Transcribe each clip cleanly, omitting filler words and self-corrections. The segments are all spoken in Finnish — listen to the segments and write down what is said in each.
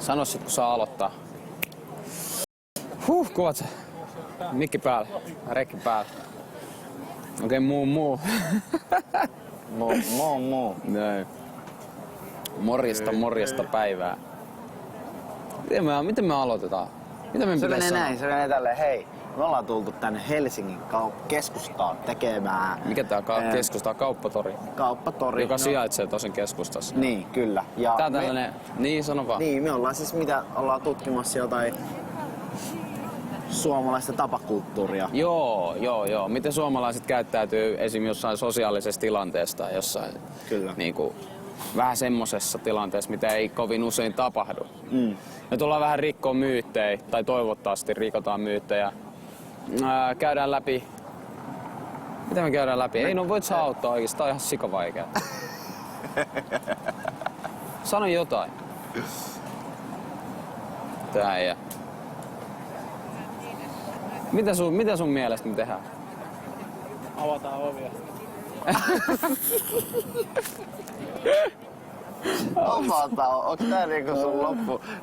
Sano sit kun saa aloittaa. Kuvat se. Mikki päällä. Rekki päällä. Okei, muu. Muu. Näin. Morjesta päivää. Miten me aloitetaan? Mitä me se pitäisi menee sanoa? näin, se menee tälleen, hei. Me ollaan tultu tänne Helsingin keskustaan tekemään... Mikä tää keskusta? Kauppatori. Kauppatori. Joka sijaitsee tosin keskustassa. Niin, kyllä. Ja tää on tällainen... Niin, sano vaan. Niin, me ollaan siis ollaan tutkimassa jotain suomalaista tapakulttuuria. Joo. Miten suomalaiset käyttäytyy esim. Jossain sosiaalisessa tilanteessa tai jossain Kyllä. Niinku, vähän semmosessa tilanteessa, mitä ei kovin usein tapahdu. Me tullaan vähän rikkoa myyttejä, tai toivottavasti rikotaan myyttejä. Käydään läpi... Mitä me käydään läpi? Ei, no voit sä auttaa oikeesti, tää on ihan sikavaikea. Sano jotain. Tää ei. Mitä sun mielestä me tehdään? Avataan ovia. Onko tää niinku sun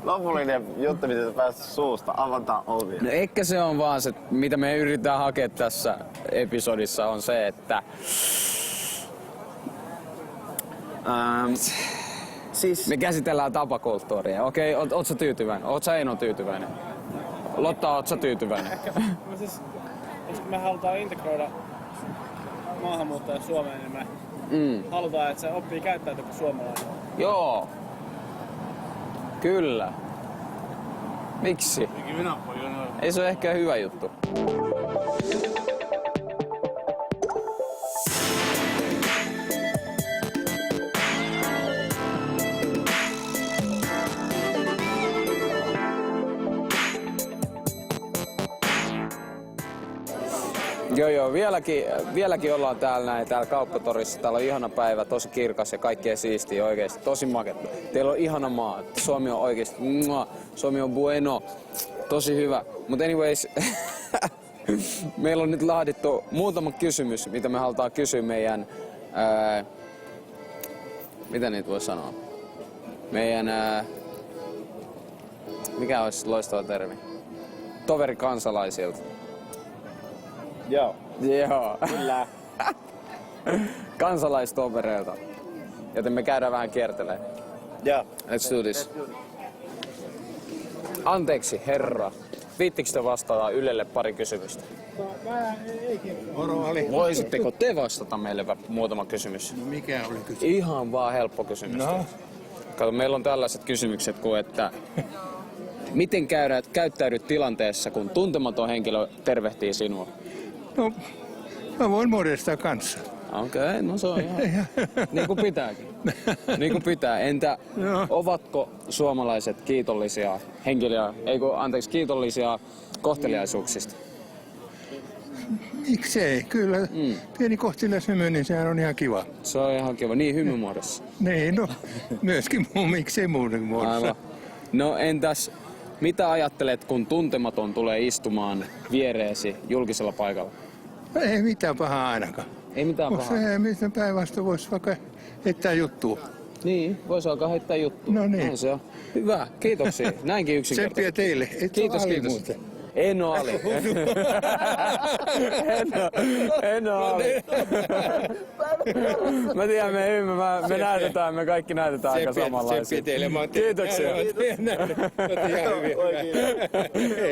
lopullinen juttu, mitä sä päästä suusta? Avataan ovia. No ehkä se on vaan se, mitä me yritetään hakea tässä episodissa, on se, että... Siis... Me käsitellään tapakulttuuria. Okei, oot sä tyytyväinen? Oot sä Eino tyytyväinen? Lotta, oot sä tyytyväinen? Me halutaan integroida maahanmuuttajat Suomeen, niin me halutaan, että se oppii käyttäytymään suomalainen. Joo. Kyllä. Miksi? Ei se ole ehkä hyvä juttu. Joo, vieläkin ollaan täällä kauppatorissa. Täällä on ihana päivä, tosi kirkas ja kaikkea siistiä oikeesti. Tosi maketta. Teillä on ihana maa. Suomi on oikeesti, Suomi on bueno. Tosi hyvä. Mut anyways, meillä on nyt laadittu muutama kysymys, mitä me halutaan kysyä meidän... mitä niitä voi sanoa? Meidän... mikä olisi loistava termi? Toverikansalaisilta. Joo. Kyllä. Kansalaistovereilta. Joten me käydään vähän kiertelemään. Joo. Let's do this. Anteeksi, herra. Viittikö te vastata Ylelle pari kysymystä? Voisitteko te vastata meille muutama kysymys? No mikä oli kysymys? Ihan vaan helppo kysymys. No. Kato, meillä on tällaiset kysymykset kuin, että miten käyttäydyt tilanteessa, kun tuntematon henkilö tervehtii sinua? No, mä voin morjestaa kanssa. Okei, no se on ihan niin kuin pitääkin. Niin kuin pitää. Entä ovatko suomalaiset kiitollisia kiitollisia kohteliaisuuksista? Miksei? Kyllä. Pieni kohteliaishymy, niin sehän on ihan kiva. Se on ihan kiva. Niin hymymuodossa. Niin, no myöskin miksei muuden muodossa. Aivan. No entäs, mitä ajattelet, kun tuntematon tulee istumaan viereesi julkisella paikalla? Ei mitään pahaa ainakaan. Ei mitään pahaa. Ei mitään päinvastoin, voisi vaikka heittää juttua. Niin, voisi alkaa heittää juttua. No niin. Näin se on. Hyvä, kiitoksia. Näinkin yksinkertaisesti. Tsemppiä teille. Et Kiitos. Muuten. En oo Ali. En oo Ali. Mä tiedän, me näytetään, me kaikki näytetään aika samanlaisia. Tsemppiä teille. Kiitoksia.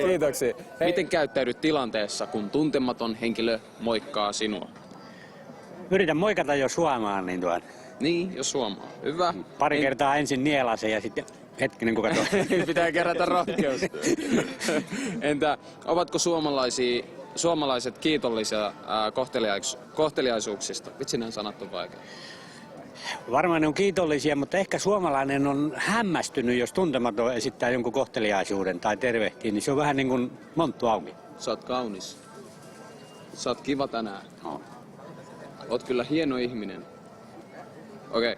Kiitoksia. Miten käyttäydyt tilanteessa, kun tuntematon henkilö moikkaa sinua? Yritän moikata, jos huomaan, niin Niin, jos suomaa. Hyvä. pari kertaa ensin nielasen ja sitten hetkinen, kun katsoo. Pitää kerätä rohkeus. Entä ovatko suomalaiset kiitollisia kohteliaisuuksista? Vitsi, nämä sanat on vaikea. Varmaan ne on kiitollisia, mutta ehkä suomalainen on hämmästynyt, jos tuntematon esittää jonkun kohteliaisuuden tai tervehtii, niin se on vähän niin kuin monttu auki. Sä oot kaunis. Sä oot kiva tänään. No. Oot kyllä hieno ihminen. Okei.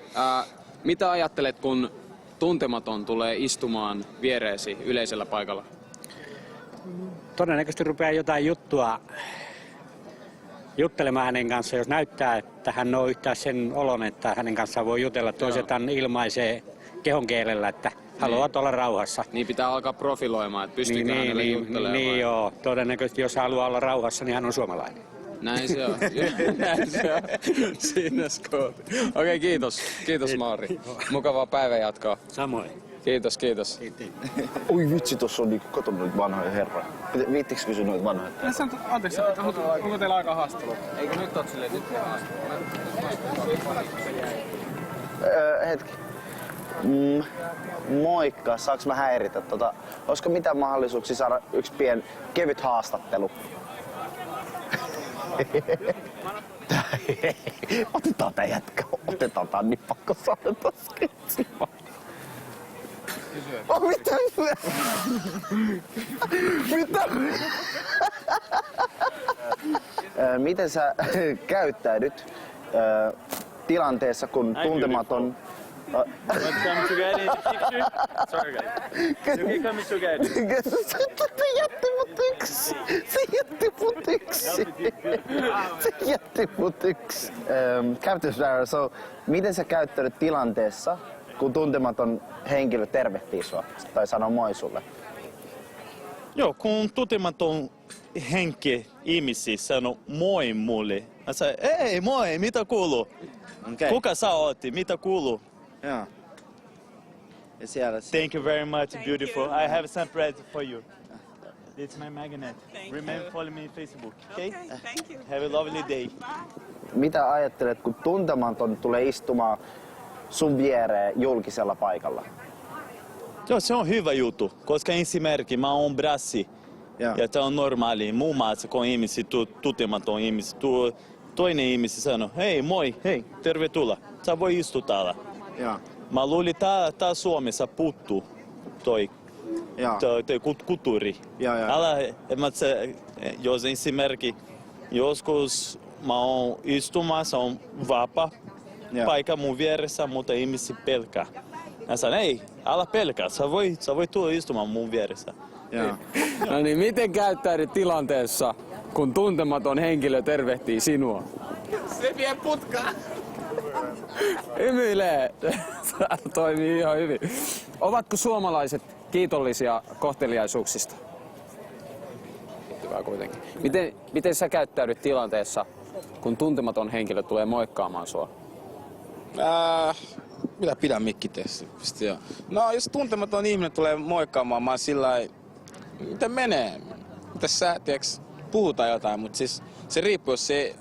Mitä ajattelet, kun tuntematon tulee istumaan viereesi yleisellä paikalla? Todennäköisesti rupeaa jotain juttelemaan hänen kanssaan, jos näyttää, että hän on yhtään sen olon, että hänen kanssaan voi jutella. Toisethan ilmaisee kehonkielellä, että haluavat olla rauhassa. Niin pitää alkaa profiloimaan, että pystyykö hänelle juttelemaan. Niin vai? joo. Todennäköisesti jos haluaa olla rauhassa, niin hän on suomalainen. Näin se on. Näin se on. Siinä skooti. Okei, kiitos. Kiitos Mauri. Mukavaa päivänjatkoa. Samoin. Kiitos, kiitos. Oi vitsi, tossa on niinku, kato noita vanhoja herroja. Viittiks kysyä noita vanhoja? Anteeksi, onko teillä aika haastelu? Eikö nyt ole silleen, nyt Hetki. Moikka, saaks mä häiritä? Olisiko mitään mahdollisuuksia saada yksi kevyt haastattelu? Otetaan tää jätkä, otetaan tää niin pakko saada tossa ketsimaan. Oh, mitä? Mitä? Miten sä käyttäydyt tilanteessa, kun tuntematon... Come together. Sorry guys. You can come together. Se jätti mut yksi. Captain Sparrow, so, miten sä käyttäydyt tilanteessa, kun tuntematon henkilö tervehtii sua tai sanoo moi sulle? Joo, kun tuntematon henki ihmisiä sanoo moi mulle. Mä sanoin, ei moi, mitä kuuluu? Okay. Kuka sä oot? Mitä kuuluu? Joo. Ja siellä... Thank you very much, beautiful. I have some present for you. It's my magnet. Remember follow me on Facebook, okay? Thank you. Have a lovely day. Mitä ajattelet, kun tuntematon tulee istumaan sun viereen julkisella paikalla? Joo, se on hyvä juttu, koska ensimmäiseksi mä oon brassi. Ja se on normaali. Muun muassa kun ihmisiä, tuntematon ihmisiä, toinen ihmisiä sanoo, hei moi, hei, tervetuloa. Sä voi istua täällä. Joo. Mä luulin, tää Suomessa puuttuu toi kulttuuri. Jos esimerkiksi joskus mä oon istumassa, on vapaa paikka mun vieressä, mutta ihmisiä pelkää. Mä sanon, ei, älä pelkää, sä voi tulla istumaan mun vieressä. No niin, miten käyttäydyt tilanteessa, kun tuntematon henkilö tervehtii sinua? Se vie putkaa. Hymyilee. Tää toimii ihan hyvin. Ovatko suomalaiset kiitollisia kohteliaisuuksista? Hyvä kuitenkin. Miten sä käyttäydyt tilanteessa, kun tuntematon henkilö tulee moikkaamaan sua? Mitä pidän mikkitesti? No jos tuntematon ihminen tulee moikkaamaan, mä oon sillai, miten menee? Mitäs sä, tiiäks, puhutaan jotain, mutta siis se riippuu, jos se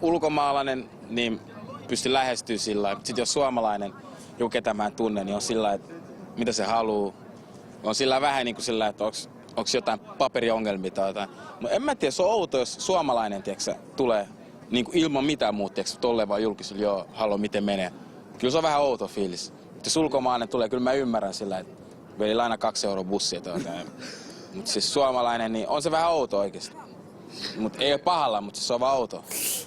ulkomaalainen, niin pystyy lähestyä sillä lailla. Sitten jos suomalainen, joku ketä mä en tunne, niin on sillä että mitä se haluu. On sillä vähän niin kuin sillä että onko jotain paperiongelmia tai jotain. No en mä tiedä, se on outo, jos suomalainen, tiiäksä, tulee niin kuin ilman mitään muuta, tiiäksä, tolleen vaan julkisella, joo, haloo, miten menee. Kyllä se on vähän outo fiilis. Jos ulkomaalainen tulee, kyllä mä ymmärrän sillä, että veli aina 2 € bussia tai jotain. Mutta siis suomalainen, niin on se vähän outo oikeesti. Mut ei ole pahalla, mutta se on vaan outo.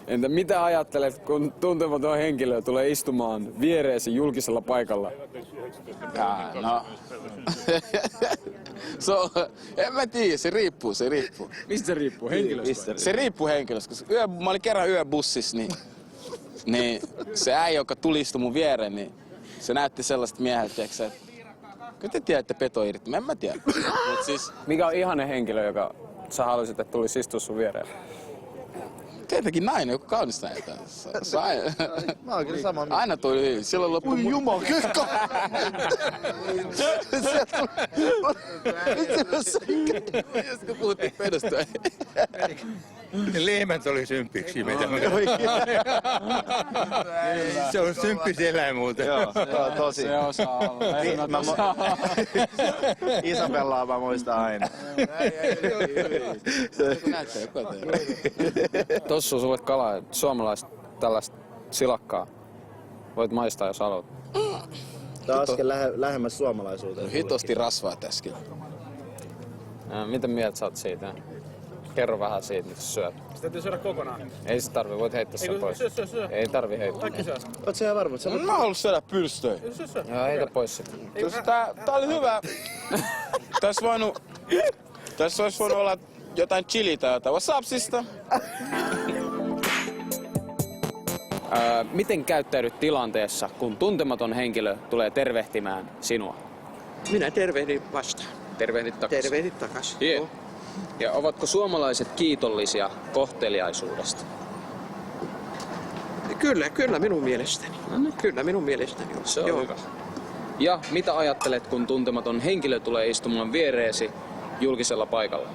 Entä mitä ajattelet, kun tuntematon henkilö tulee istumaan viereesi julkisella paikalla? No. En mä tiedä, se riippuu. Mistä se riippuu? Henkilöstä? Se riippuu henkilöstä, koska mä olin kerran yöbussissa, niin se äijä, joka tuli istu mun viereen, niin se näytti sellaista mieheltä, että kyllä te tiedätte peto irti, en mä tiedä. Mut siis, Mikä on ihanen henkilö, joka sä haluaisit, että tulisi istua sun viereen? tietenkin nainen, joku kaunis nainen. Mä oon kyllä sama. Aina tuli hyvin. Silloin loppu... Oi jumala, kekka! Josko puhuttiin pedosta. Lehmät oli sympiksi meitä. Se on symppis eläin muuten. Joo, tosi. Se osaa olla. Isabellaa mä muistan aina. Joku näyttää, joku Tossa on sulle kalaa, suomalaista tällaista silakkaa. Voit maistaa, jos haluat. Tää on askel lähemmäs suomalaisuuteen. hitosti rasvaa tässäkin. Miten mieltä sä oot siitä? Kerro vähän siitä, mitä sä syöt. Sitä täytyy syödä kokonaan. Ei se tarvi, voit heittää sen pois. Syö. Ei tarvi heittää. Kaikki syö. Oot sä ihan varma, että sä Mä oon ollut syödä pyrstöjä. Syö. Joo, heitä pois sit. Tää oli hyvä. Tässä olisi voinut olla jotain chili tai jotain. What's up, sister? Miten käyttäydyt tilanteessa, kun tuntematon henkilö tulee tervehtimään sinua? Minä tervehdin vastaan. Tervehdit takaisin. Tervehdin takaisin. Yeah. Ja ovatko suomalaiset kiitollisia kohteliaisuudesta? Kyllä minun mielestäni. Kyllä minun mielestäni on. Se on hyvä. Ja mitä ajattelet, kun tuntematon henkilö tulee istumaan viereesi julkisella paikalla?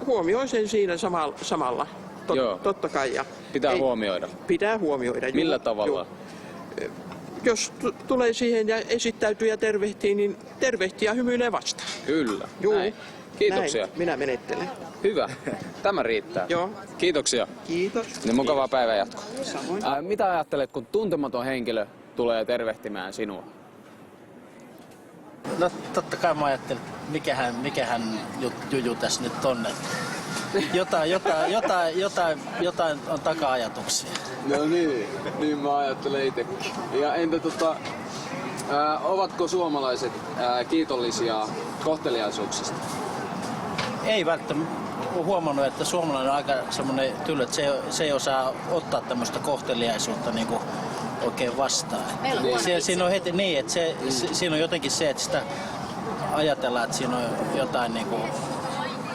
Huomioin sen siinä samalla. Joo. Totta kai. Ja Pitää huomioida. Pitää huomioida. Millä tavalla? Jos tulee siihen ja esittäytyy ja tervehtii, niin tervehtii ja hymyilee vastaan. Kyllä. Juu. Näin. Kiitoksia. Näin minä menettelen. Hyvä. Tämä riittää. Joo. Kiitoksia. Kiitos. Ja mukavaa päivänjatkoa. Samoin. Mitä ajattelet, kun tuntematon henkilö tulee tervehtimään sinua? No totta kai mä ajattelin, että mikähän juju tässä nyt on. Jotain on taka-ajatuksia. No niin mä ajattelen itsekin. Ja entä ovatko suomalaiset kiitollisia kohteliaisuuksista? Ei välttämättä. Olen huomannut, että suomalainen on aika semmoinen tyly, että se ei osaa ottaa tämmöistä kohteliaisuutta niin kuin oikein vastaan. Siinä on heti niin, että siinä on jotenkin se, että sitä ajatellaan, että siinä on jotain niin kuin...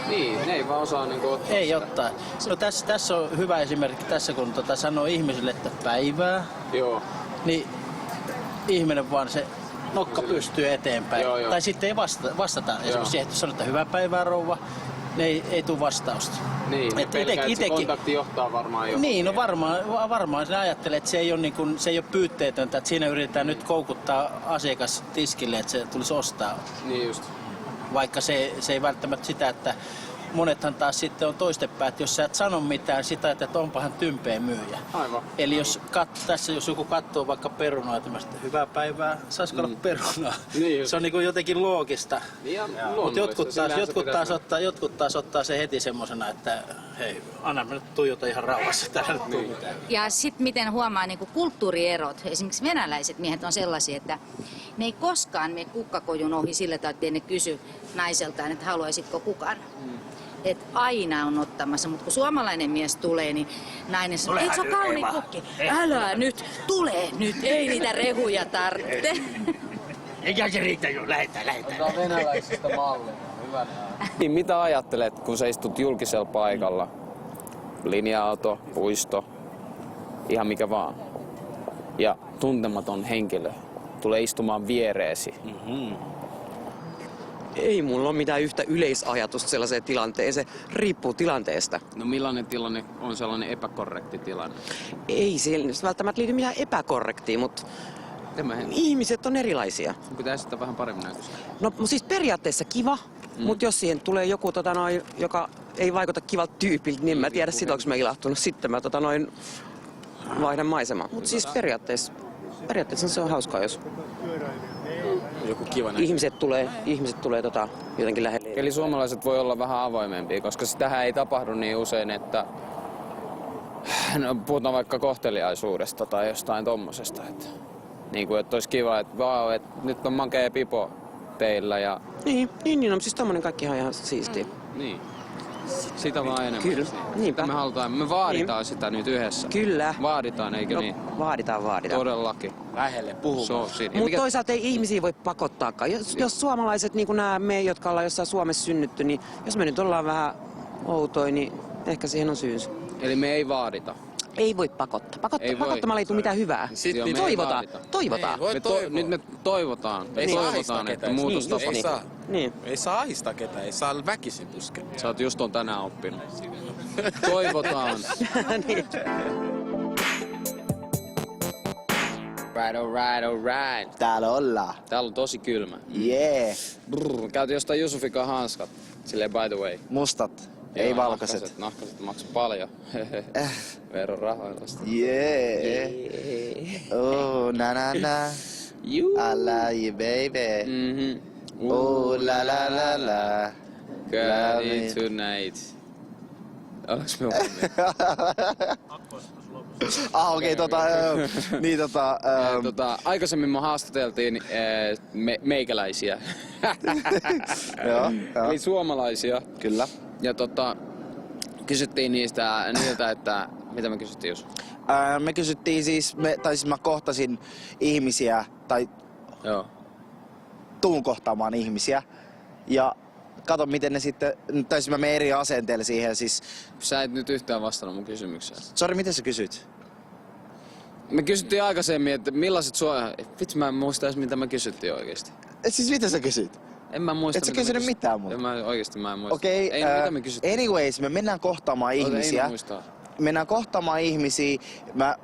Niin, ne ei vaan osaa niinku ottaa Ei sitä. ottaa. No tässä on hyvä esimerkki tässä, kun sanoo ihmisille, että päivää, Joo. niin ihminen vaan se nokka pystyy eteenpäin. Joo. Tai sitten ei vastata. Esimerkiksi siihen, että sanotaan hyvää päivää rouva, niin ei tule vastausta. Niin, Et pelkää, että se kontakti johtaa varmaan johonkin. Niin, no varmaan se ajattelee, että se ei ole pyytteetöntä, että siinä yritetään nyt koukuttaa asiakas tiskille, että se tulisi ostaa. Niin just. Vaikka se ei välttämättä sitä, että monethan taas sitten on toistepäin, että jos sä et sano mitään, sitä että onpahan tympeä myyjä. Aivan. Eli jos joku katsoo vaikka perunaa, että hyvää päivää, saisiko olla perunaa? Niin, se on niin kuin jotenkin loogista. Mutta jotkut taas ottaa se heti semmosena, että hei, anna mä nyt tuijota ihan rauhassa, täällä nyt tuu mitään. Ja sitten miten huomaa niin kulttuurierot. Esimerkiksi venäläiset miehet on sellaisia, että ne ei koskaan mene kukkakojun ohi sillä tavalla, että ne kysy naiseltaan, että haluaisitko kukan. Että aina on ottamassa, mutta kun suomalainen mies tulee, niin nainen sanoo, eikö se ole kauniin kukki? Älä nyt, tule nyt, ei niitä rehuja tarvitse. Eikä se riitä jo, lähetään. Otetaan venäläisistä mallia. Hyvä. Niin, mitä ajattelet, kun sä istut julkisella paikalla? Linja-auto, puisto, ihan mikä vaan. Ja tuntematon henkilö tulee istumaan viereesi. Ei mulla ole mitään yhtä yleisajatusta sellaiseen tilanteeseen. Riippuu tilanteesta. No millainen tilanne on sellainen epäkorrekti tilanne? Ei siellä välttämättä liity mitään epäkorrektia, mutta ihmiset on erilaisia. Sun pitää esittää vähän paremmin näköistä. No siis periaatteessa kiva, mutta jos siihen tulee joku, joka ei vaikuta kivalta tyypiltä, niin en mä tiedä sit onko mä ilahtunut. Sitten mä vaihdan maisemaa. Mutta siis periaatteessa se on hauskaa, jos joku kiva ihmiset tulee jotenkin lähelle. Eli suomalaiset voi olla vähän avoimempia, koska sitähän ei tapahdu niin usein, että puhutaan vaikka kohteliaisuudesta tai jostain tommosesta. Että, niin kuin, että olisi kiva, että vau, että nyt on makea pipo teillä. Ja... Niin, siis tommonen kaikkihan on ihan siistiä. Niin. Sitä vaan enemmän. Kyllä, niinpä. Me halutaan, me vaaditaan sitä nyt yhdessä. Kyllä. Vaaditaan, eikö niin? Vaaditaan. Todellakin. Lähelle puhumaan. Mutta toisaalta ei ihmisiä voi pakottaakaan. Jos suomalaiset, niin kuin me, jotka ollaan jossain Suomessa synnytty, niin jos me nyt ollaan vähän outoja, niin ehkä siihen on syynsä. Eli me ei vaadita. Ei voi pakottaa. Pakottamalla ei tule mitään hyvää. Toivotaan. Nyt me toivotaan. Että muutos tapahtuu. Ei saa ahistaa ketään, ei saa väkisin puskea. Sä oot just on tänään oppinut. Toivotaan. Niin. Alright. Täällä ollaan. Täällä on tosi kylmä. Yeah. Käytiin jostain Jusufikan hanskat. Silleen by the way. Mustat. Ei valkoiset. Nahkaset maksaa paljon. Verorahoilla. Yeah. Oh, na. I love you, baby. Oh, la. Girl tonight. Olis me aikaisemmin me haastateltiin meikäläisiä. Joo. Eli suomalaisia. Kyllä. Ja kysyttiin niiltä, että mitä me kysyttiin, Jussi? Me kysyttiin siis, mä kohtasin ihmisiä, tai Joo. tuun kohtaamaan ihmisiä. Ja kato miten ne sitten, tai siis mä menen eri asenteelle siihen siis. Sä et nyt yhtään vastannut mun kysymykseen. Sori, miten sä kysyt? Me kysyttiin aikaisemmin, että millaiset Vitsi, mä en muista edes mitä me kysyttiin oikeesti. Siis mitä sä kysyt? En mä muista. Et sä kysynyt mitään multa? Oikeesti mä en muista. Okei, Mitä me kysyttiin? anyways, me mennään kohtaamaan ihmisiä. Mennään kohtaamaan ihmisiä. Mä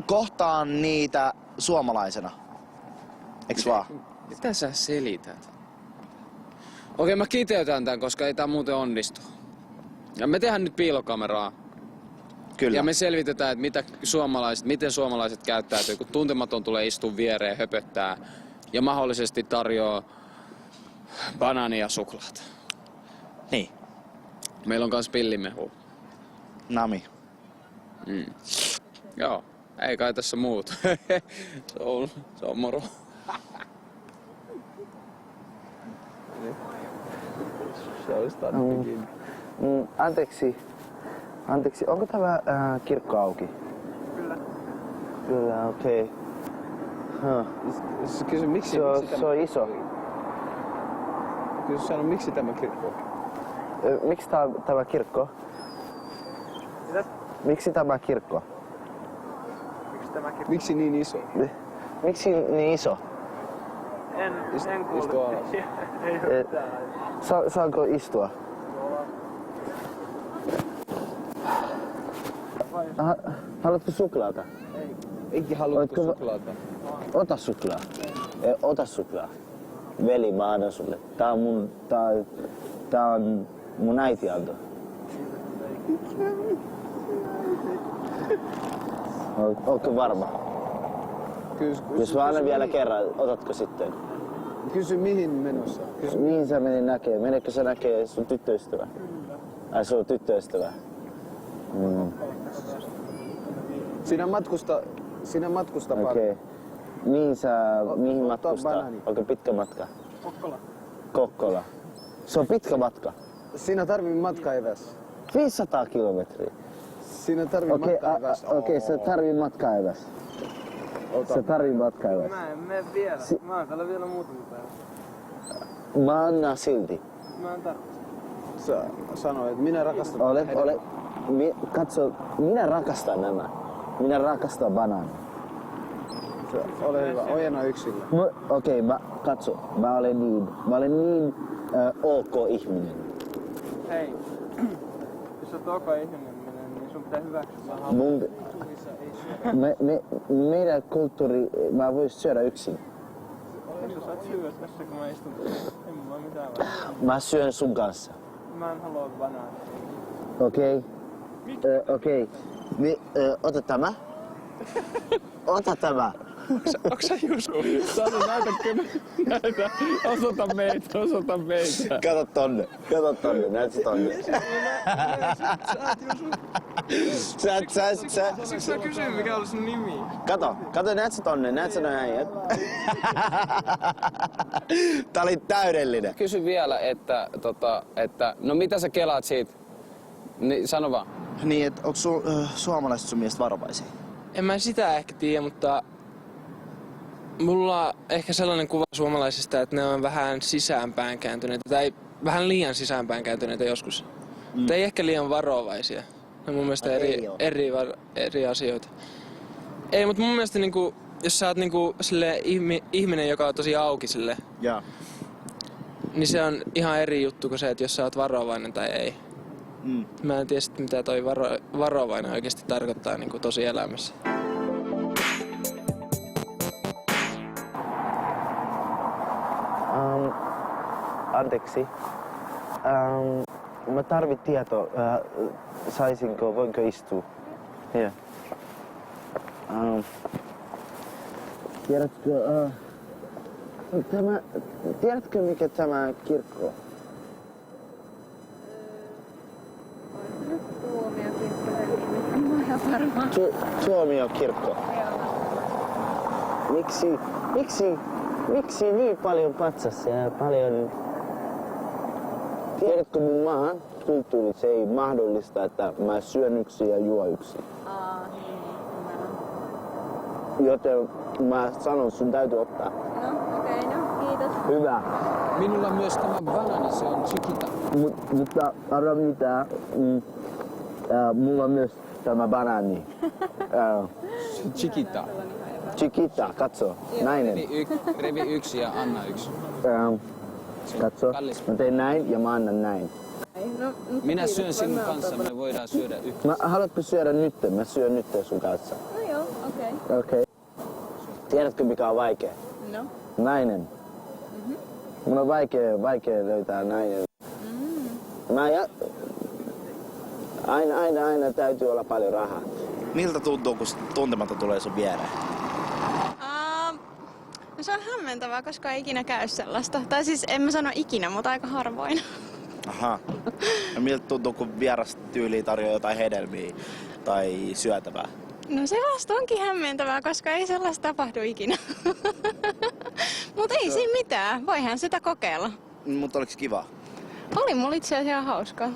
kohtaan niitä suomalaisena. Eiks vaan? Mitä sä selität? Okei, mä kiteytän tän, koska ei tää muuten onnistu. Ja me tehdään nyt piilokameraa. Kyllä. Ja me selvitetään, että miten suomalaiset käyttäytyy, kun tuntematon tulee istua viereen, höpöttää ja mahdollisesti tarjoaa banaania ja suklaata. Niin. Meillä on kans pillimehu. Nami. Joo, ei kai tässä muut. se on moro. Anteeksi, onko tämä kirkko auki? Kyllä, okei. Kysy, miksi Se on iso. Kysy sano, miksi tämä kirkko? Miksi tämä kirkko? Miksi tämä kirkko? Miksi niin iso? Miksi niin iso? En kuule. Saanko istua? Haluatko suklaata? Eikin haluatko suklaata? Ota suklaa. Ota suklaa. Veli, mä annan sulle. Tää on mun äiti anto. Ootko varma? Jos mä annan vielä kerran, otatko sitten? Kysy mihin menossa? Mihin sä menet näkee? Menekö sä näkee sun tyttöystävä? Ai sun tyttöystävä? Sinä matkusta paljon. Okei. Mihin matkustaa? Onko pitkä matka? Kokkola. Se on pitkä matka. Siinä tarvii matka eväs. 500 kilometriä. Siinä tarvii matka eväs. Okei, se tarvii matka eväs. Se tarvii matka eväs. Mä en mene vielä. Mä oon täällä vielä muutama päivä. Mä annan silti. Mä en tarvitse. Sä sanoit, että minä rakastan. Katso, minä rakastan nämä. Minä rakastan banaania. Ole hyvä, ojenna yksilö. Okei, katso, mä olen niin ok ihminen. Hei, jos oot ok ihminen, niin sun pitää hyväksyä vaan Meidän kulttuuri, mä vois syödä yksin. Jos sä saat syödä tässä, kun mä istun, en mä mitään vaan. Mä syön sun kanssa. Mä en halua banaania. Okei. Ota tämä. Ota tämä. Onks sä Jusku? Sano, näytä. Osoita meitä. Kato tonne, näet sä tonne. Siksi sä kysyin, mikä oli sun nimi? Kato, näet sä tonne, näet sä noin äijät. Tää oli täydellinen. Kysy vielä, että no mitä sä kelaat siitä? Niin, sano vaan. Niin, et onko suomalaiset sun mielestä varovaisia? En mä sitä ehkä tiedä, mutta mulla on ehkä sellainen kuva suomalaisista, että ne on vähän sisäänpäin kääntyneitä tai vähän liian sisäänpäin kääntyneitä joskus. Mutta ei ehkä liian varovaisia. Ne on mun mielestä eri asioita. Ei, mutta mun mielestä niinku, jos sä oot niinku ihminen, joka on tosi auki sille, niin se on ihan eri juttu kuin se, että jos sä oot varovainen tai ei. Mä en tiedä sitten, mitä toi varovainen oikeasti tarkoittaa niinku tosi elämässä. Anteeksi. Mä tarvit tietoa. Voinko istua? Here. Tiedätkö mikä tämä kirkko on? Tuomiokirkko. Miksi niin paljon patsassa ja paljon... Tiedätkö mun kulttuuri, se ei mahdollista, että mä syön yksin ja juo yksin. Joten mä sanon, sun täytyy ottaa. No, okei, no, kiitos. Hyvä. Minulla myös tämä banani, se on chiquita. Mutta arva mitä? Mulla on myös tämä banani. Chiquita. Chiquita, katso. Nainen. Revi yksi ja anna yksi. Katso. Mä teen näin ja mä annan näin. No, Minä syön sinun kanssa, me voidaan syödä yksi. Haluatko syödä nyt? Mä syön nyt sun kanssa. No joo, okei. Okei. Tiedätkö mikä on vaikea? No. Nainen. Mun on vaikea löytää nainen. Aina täytyy olla paljon rahaa. Miltä tuntuu, kun tuntematon tulee sun viereen? No se on hämmentävää, koska ei ikinä käy sellaista. Tai siis en mä sano ikinä, mutta aika harvoin. Aha. No miltä tuntuu, kun vieras tyyliin tarjoaa jotain hedelmiä tai syötävää? No se vasta onkin hämmentävää, koska ei sellaista tapahdu ikinä. Mutta ei siinä mitään, voihan sitä kokeilla. Mutta oliko kiva? Oli mulla itse asiassa ihan hauskaa.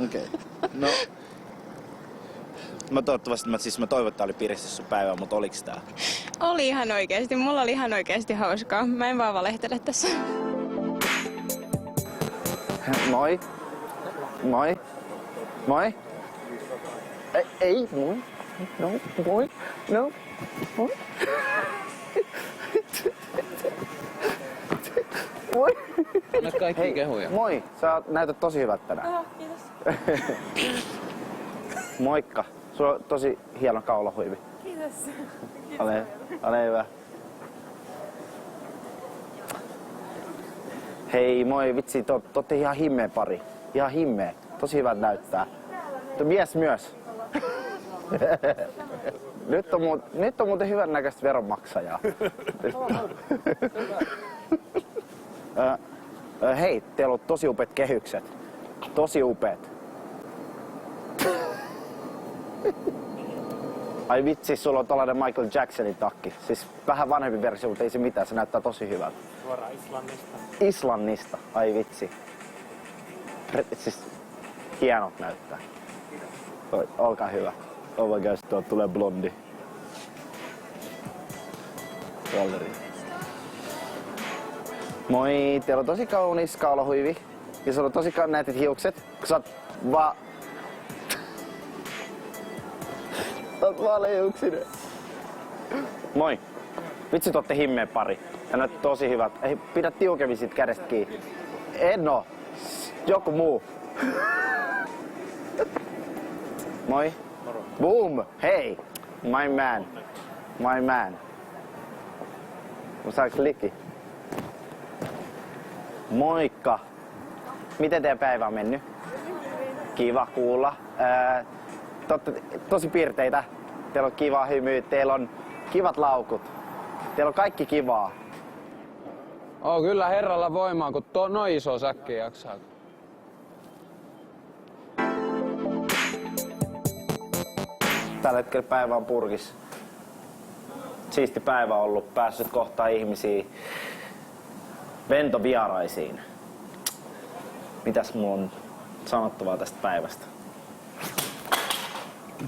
Okei. No. Mä toivon, että tää oli piristys sun päivä, mutta oliks tää? Oli ihan oikeesti, mulla oli ihan oikeesti hauskaa. Mä en vaan valehtele tässä. Moi. Moi. Moi. Ei, moi. No, moi. No, moi. Moi. Anna kaikki kehuja. Moi, sä näytät tosi hyvältä tänään. Kiitos. Moikka. Sulla on tosi hieno kaulahuivi. Kiitos. Ole hyvä. Hei, moi vitsi, te ootte ihan himmeä pari. Ihan himmeä. Tosi hyvältä näyttää. Te mies myös. Nyt on muuten hyvän näköistä veronmaksajaa. Hei, teillä on tosi upeat kehykset. Tosi upeat. Ai vitsi, sulla on tällainen Michael Jacksonin takki. Siis vähän vanhempi versio, mutta ei se mitään, se näyttää tosi hyvältä. Suoraan Islannista. Islannista, ai vitsi. Siis hienot näyttää. Olkaa hyvä. Oh my gosh, tuolta tulee blondi. Valleri. Moi, teillä on tosi kaunis kaulahuivi. Ja sulla on tosi näytit hiukset. Kun sä oot vaan... Oot vaalehiuksinen. Moi. Vitsi, te ootte himmeä pari. Ja näyttää tosi hyvät. Ei, pidä tiukemmin siitä kädestä kiinni. En oo. Joku muu. Moi. Boom. Hei. My man. My man. Saaks likki? Moikka. Miten teidän päivä on mennyt? Kiva kuulla. Tosi piirteitä. Teillä on kiva hymy, teillä on kivat laukut. Teillä on kaikki kivaa. Kyllä herralla voimaa, kun noin iso säkki jaksaa. Tällä hetkellä päivä on purkis. Siisti päivä on ollut. Päässyt kohtaa ihmisiä ventovieraisiin. Mitäs mulla on sanottavaa tästä päivästä?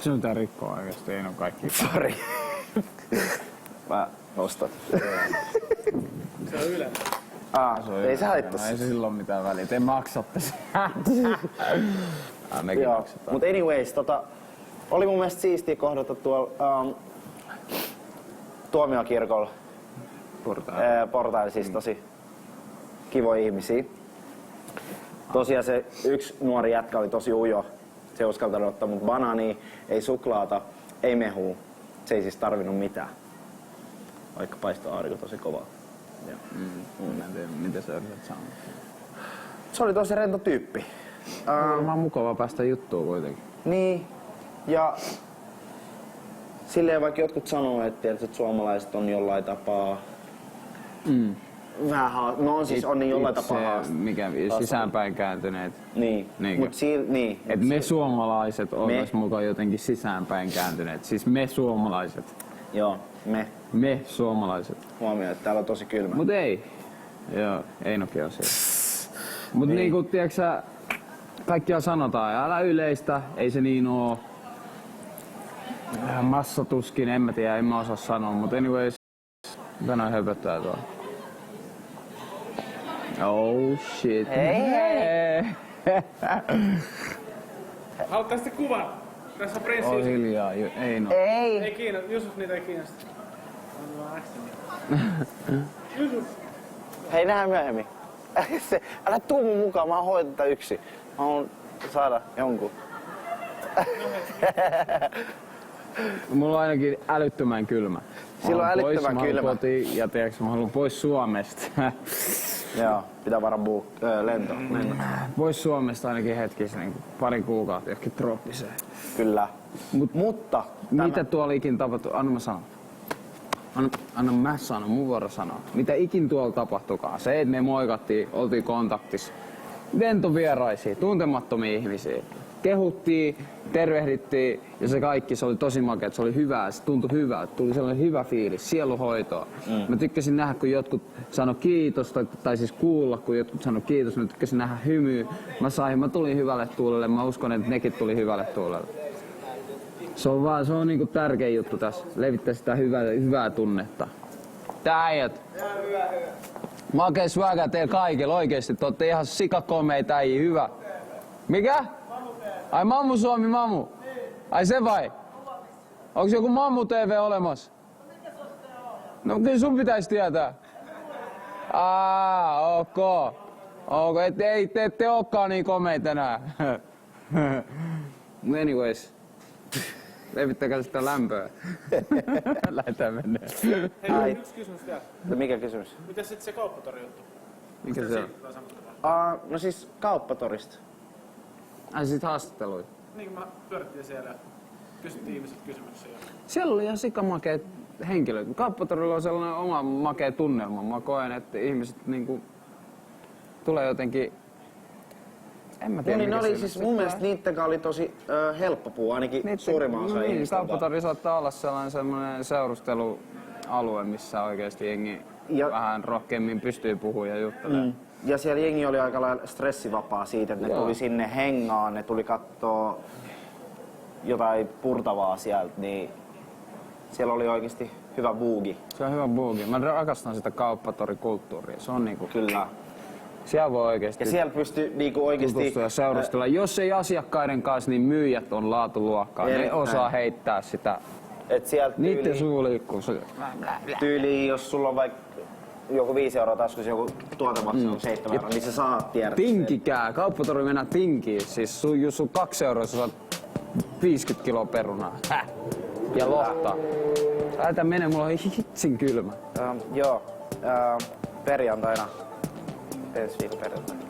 Sinun tää rikkoo oikeesti, ei oo kaikki. Sori. Mä ostan. Se on Yle. Ei se haittaa. Ei se silloin mitään väliä, te maksatte sen. Mekin maksetaan. Mut anyways, oli mun mielestä siistiä kohdata tuolla tuomiokirkolla. Portailla siis tosi kivoja ihmisiä. Tosiaan se yksi nuori jätkä oli tosi ujo. Se ei uskaltanut ottaa mut banaania, ei suklaata, ei mehua. Se ei siis tarvinnut mitään. Vaikka paistoi aurinko tosi kovaa. Mä en tiedä, miten sä yrität sanoa. Se oli tosi rento tyyppi. On mukavaa päästä juttuun kuitenkin. Niin. Ja silleen vaikka jotkut sanoo, että suomalaiset on jollain tapaa... Vähän no siis on niin jollain tapaa mikä sisäänpäin kääntyneet. Niin. Mut niin. Et me suomalaiset oltais mukaan jotenkin sisäänpäin kääntyneet. Siis me suomalaiset. Joo, me. Me suomalaiset. Huomioon, että täällä on tosi kylmä. Mut ei. Joo, Einokin on siellä. Mut niinku, tiiäks sä, kaikkia sanotaan, älä yleistä, ei se niin oo. Massatuskin, en mä tiedä, en mä osaa sanoa, mutta anyways, tänään höpöttää tuolla. Oh shit. Hei. Haluatko sitten kuvan? Tässä on prinssi. Oi hiljaa, ei no. Ei kiinnosta, Jusuf niitä ei kiinnosta. Jusuf. Hei, nähdään myöhemmin. Älä tuu mun mukaan, mä hoidan tätä yksin. Mä haluan saada jonkun. Mulla on ainakin älyttömän kylmä. Silloin älyttömän kylmä. Kotiin, ja tiedätkö, mä haluan pois Suomesta. Joo, pitää varaa lento. Pois Suomesta ainakin hetkisen, niin pari kuukautta johonkin trooppiseen. Kyllä. Mutta mitä tuolla ikin tapahtui? Anna mä sanon. Anna mä sanon, mun vuoro sanoa. Mitä ikin tuolla tapahtukaan? Se, että me moikattiin, oltiin kontaktissa. Ventovieraisia, tuntemattomia ihmisiä. Kehuttiin, tervehdittiin ja se kaikki, se oli tosi makea, se oli hyvää, se tuntui hyvältä, tuli sellainen hyvä fiilis, sieluhoitoa. Mä tykkäsin nähdä, kun jotkut sano kiitos, tai siis kuulla, kun jotkut sano kiitos, mä tykkäsin nähdä hymyä. Mä tulin hyvälle tuulelle, mä uskon, että nekin tuli hyvälle tuulelle. Se on niinku tärkein juttu tässä, levittää sitä hyvää tunnetta. Tää äijät. Makea swagger teillä kaikilla oikeesti, te ootte ihan sikakomeita äijä, hyvä. Mikä? Ai Mammu Suomi, Mammu. Ai se vai? Onks joku Mammu TV olemassa? No kyllä sun pitäis tietää. Ok. Te ette ookaan niin komeita enää. Anyways. Levittäkää sitä lämpöä. Lähdetään mennä. Hei, yksi kysymys vielä. Mikä kysymys? Mitäs sitten se kauppatori juttu? Mikä se on? No siis kauppatorista. Ai sit haastatteluita. Niin kuin mä pyörittiin siellä ja kysyttiin ihmiset kysymyksiä. Siellä oli ihan sikamakeet henkilöt. Kauppatorilla on sellainen oma makea tunnelma. Mä koen, että ihmiset niinku tulee jotenkin... En mä tiedä, niin oli siis mun mielestä niittenkään oli tosi helppo puhua, ainakin suurimman osa ihmistä. Kauppatori saattaa olla semmoinen seurustelualue, missä oikeesti jengi vähän rohkeammin pystyy puhumaan ja juttelemaan. Ja siellä jengi oli aika lailla stressivapaa siitä, että ne tuli sinne hengaan, ne tuli kattoo jotain purtavaa sieltä, niin siellä oli oikeesti hyvä buugi. Se on hyvä buugi. Mä rakastan sitä kauppatorikulttuuria. Se on niinku... Kyllä. Siellä voi oikeesti... Ja siellä pystyy niinku oikeesti... Ja seurustella. Jos ei asiakkaiden kanssa, niin myyjät on laatuluokkaa. Ne osaa heittää sitä. Et sieltä niitten suu liikkuu. Tyyliin, jos sulla on vaikka joku 5 € taskussa, joku tuotemaksu 7 €, niin sä saat tiedä. Tinkikää. Kauppatori mennään tinkiin. Siis jos sun 2 € sä saat 50 kiloa perunaa. Ja lohta. Lähetään menee, mulla on hitsin kylmä. Joo. Perjantaina. Ensi viikon perjantaina.